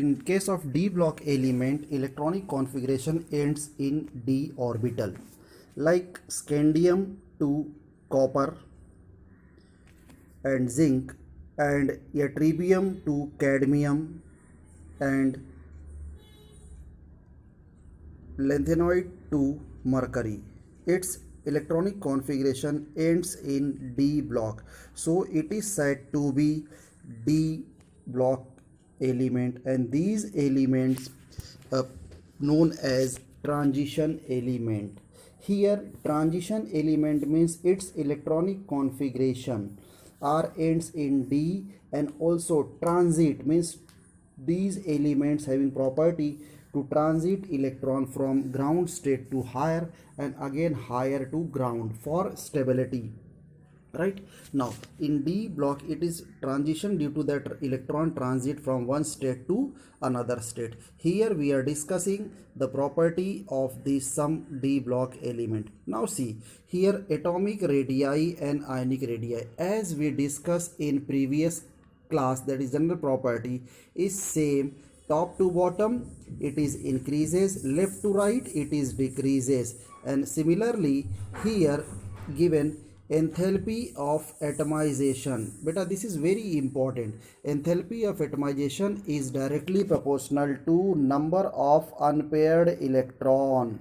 In case of d block element, electronic configuration ends in d orbital, like scandium to copper and zinc, and ytterbium to cadmium, and lanthanoid to mercury. Its electronic configuration ends in d block, so it is said to be d block element, and these elements known as transition element. Here transition element means its electronic configuration R ends in D, and also transit means these elements having property to transit electron from ground state to higher and again higher to ground for stability. Right now in d block it is transition due to that electron transit from one state to another state. Here we are discussing the property of the some d block element. Now see here atomic radii and ionic radii, as we discussed in previous class, that is general property is same. Top to bottom it is increases, left to right it is decreases, and similarly here given enthalpy of atomization. Beta, this is very important. Enthalpy of atomization is directly proportional to number of unpaired electron.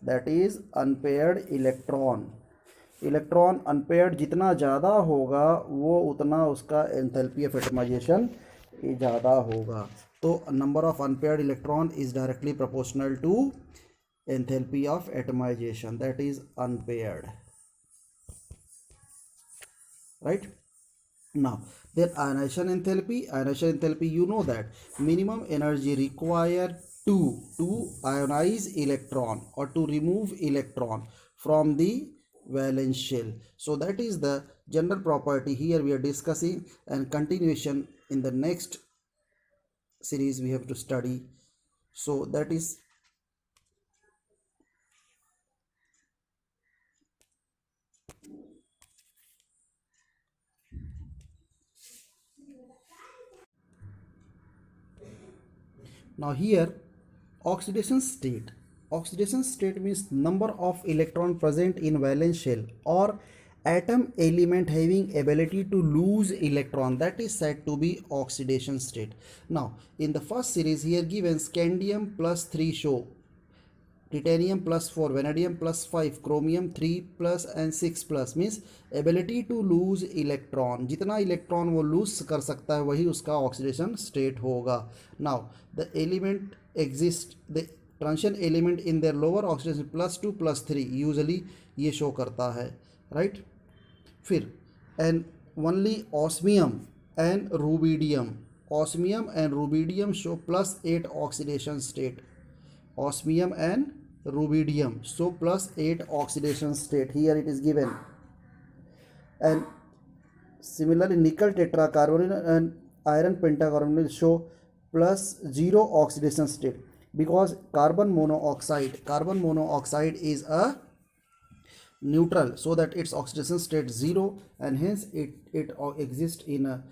That is unpaired electron. Electron unpaired जितना ज़्यादा होगा वो उतना उसका enthalpy of atomisation ज़्यादा होगा. तो number of unpaired electron is directly proportional to enthalpy of atomization, that is unpaired. Right now then ionization enthalpy, you know that minimum energy required to ionize electron or to remove electron from the valence shell. So that is the general property here we are discussing, and continuation in the next series we have to study. So that is now here oxidation state. Oxidation state means number of electron present in valence shell or atom element having ability to lose electron, that is said to be oxidation state. Now in the first series here given scandium plus 3 show, titanium plus 4, vanadium plus 5, chromium 3 plus and 6 plus means ability to lose electron. जितना electron वो loose कर सकता है वही उसका oxidation state होगा. Now the element exist, the transition element in their lower oxidation +2 +3 usually ये show करता है. राइट फिर and only osmium and rubidium, osmium and rubidium show +8 oxidation state. Osmium and rubidium so +8 oxidation state, here it is given. And similarly nickel tetracarbonyl and iron pentacarbonyl show +0 oxidation state, because carbon monoxide is a neutral, so that its oxidation state 0, and hence it exists in a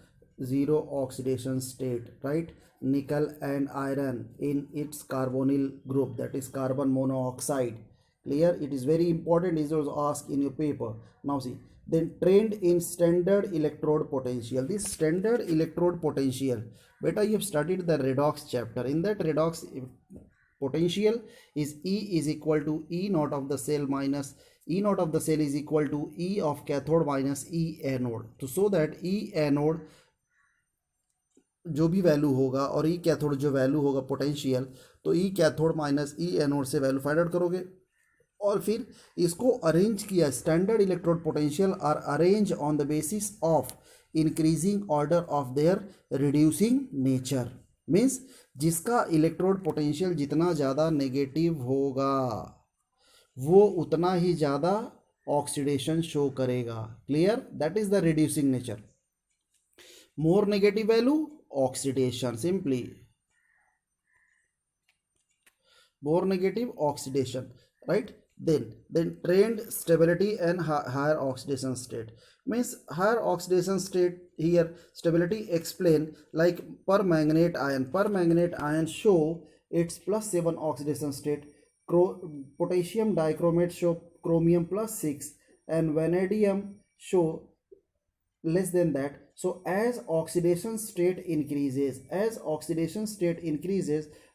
0 oxidation state. Right, nickel and iron in its carbonyl group, that is carbon monoxide. Clear, it is very important, is also asked in your paper. Now see, then trend in standard electrode potential. This standard electrode potential, beta, you have studied the redox chapter. In that redox potential is E is equal to E naught of the cell minus E naught of the cell is equal to E of cathode minus E anode. तो so that E anode जो भी value होगा और E cathode जो value होगा potential, तो E cathode minus E anode से value find out करोगे, और फिर इसको अरेंज किया. Standard electrode potential are arrange on the basis of increasing order of their reducing nature. Means जिसका इलेक्ट्रोड पोटेंशियल जितना ज़्यादा नेगेटिव होगा वो उतना ही ज़्यादा ऑक्सीडेशन शो करेगा. Clear, that is the reducing nature. More negative value oxidation, simply more negative oxidation. Right, Then trend stability and higher oxidation state means higher oxidation state. Here stability explain like per manganate ion show its +7 oxidation state. Potassium dichromate show chromium +6, and vanadium show less than that. So as oxidation state increases,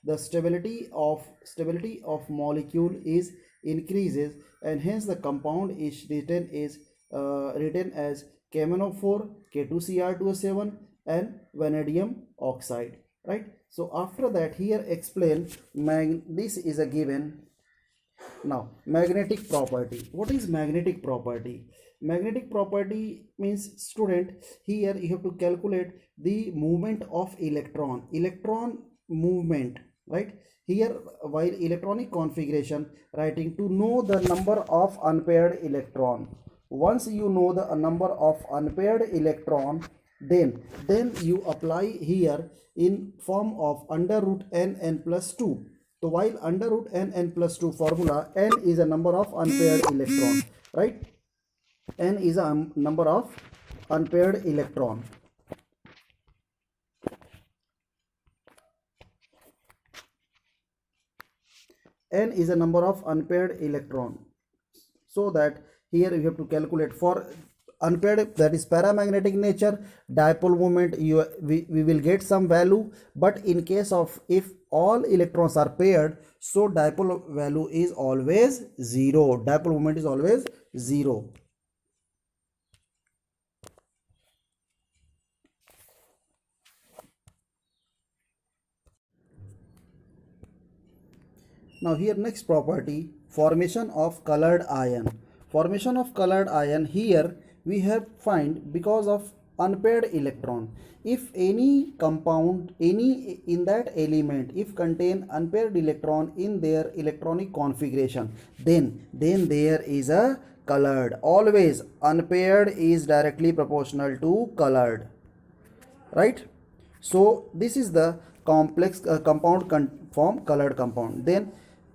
the stability of molecule is increases, and hence the compound is written as KMnO4, K2Cr2O7, and vanadium oxide, right? So after that, here explain this is a given. Now magnetic property. What is magnetic property? Magnetic property means, student, here you have to calculate the movement of electron movement, right? Here while electronic configuration writing to know the number of unpaired electron. Once you know the number of unpaired electron, then you apply here in form of under root n plus 2. So while under root n plus 2 formula, n is a number of unpaired electron, right? N is a number of unpaired electron. N is a number of unpaired electron. So that here you have to calculate for unpaired, that is paramagnetic nature, dipole moment, we will get some value. But in case of if all electrons are paired, so dipole value is always 0. Dipole moment is always 0. Now here next property, formation of colored ion. Formation of colored ion, here we have find because of unpaired electron. If any compound, any in that element, if contain unpaired electron in their electronic configuration, then there is a colored. Always unpaired is directly proportional to colored, right? So this is the complex compound form colored compound. Then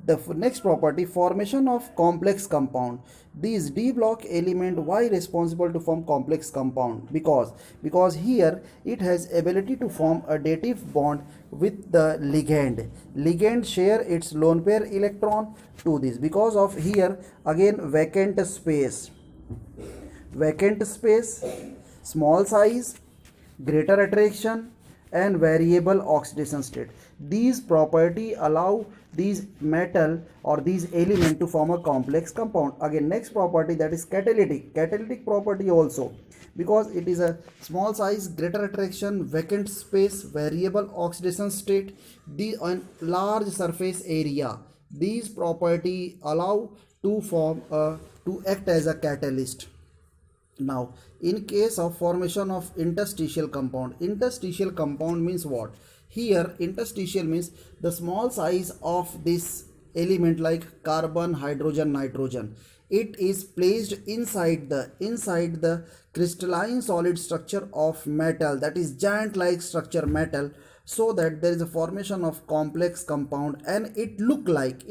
the next property, formation of complex compound. These d block element, why responsible to form complex compound? Because here it has ability to form a dative bond with the ligand share its lone pair electron to this. Because of here again vacant space, small size, greater attraction, and variable oxidation state. These property allow these metal or these element to form a complex compound. Again next property, that is catalytic property also, because it is a small size, greater attraction, vacant space, variable oxidation state, the large surface area. These property allow to form to act as a catalyst. Now in case of formation of interstitial compound means what? Here interstitial means the small size of this element like carbon, hydrogen, nitrogen. It is placed inside the crystalline solid structure of metal, that is giant like structure metal, so that there is a formation of complex compound, and it look like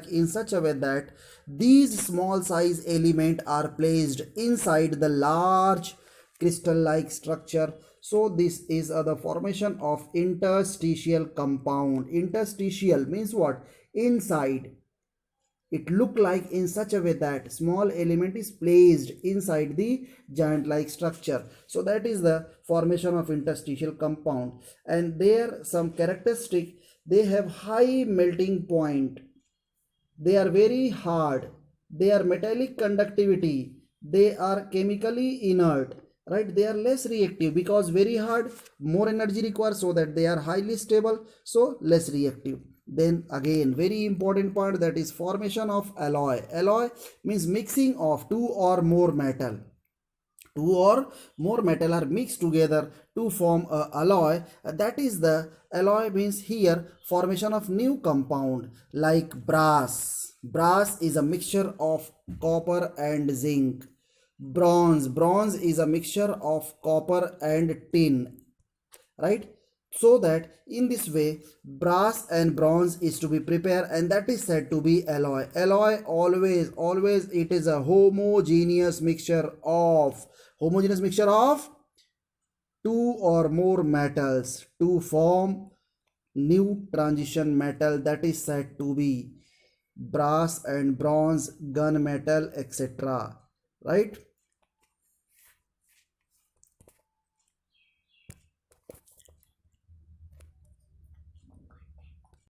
in such a way that these small size element are placed inside the large crystal like structure. So this is the formation of interstitial compound. Interstitial means what? Inside. It look like in such a way that small element is placed inside the giant like structure. So that is the formation of interstitial compound. And there some characteristic, they have high melting point, they are very hard, they are metallic conductivity, they are chemically inert, right? They are less reactive because very hard, more energy required, so that they are highly stable, so less reactive. Then again very important part, that is formation of alloy. Alloy means mixing of two or more metal are mixed together to form a alloy. That is the alloy means here formation of new compound like brass. Brass is a mixture of copper and zinc. Bronze is a mixture of copper and tin, right? So that in this way brass and bronze is to be prepared, and that is said to be alloy. Alloy always it is a homogeneous mixture of two or more metals to form new transition metal, that is said to be brass and bronze, gunmetal, etc. Right?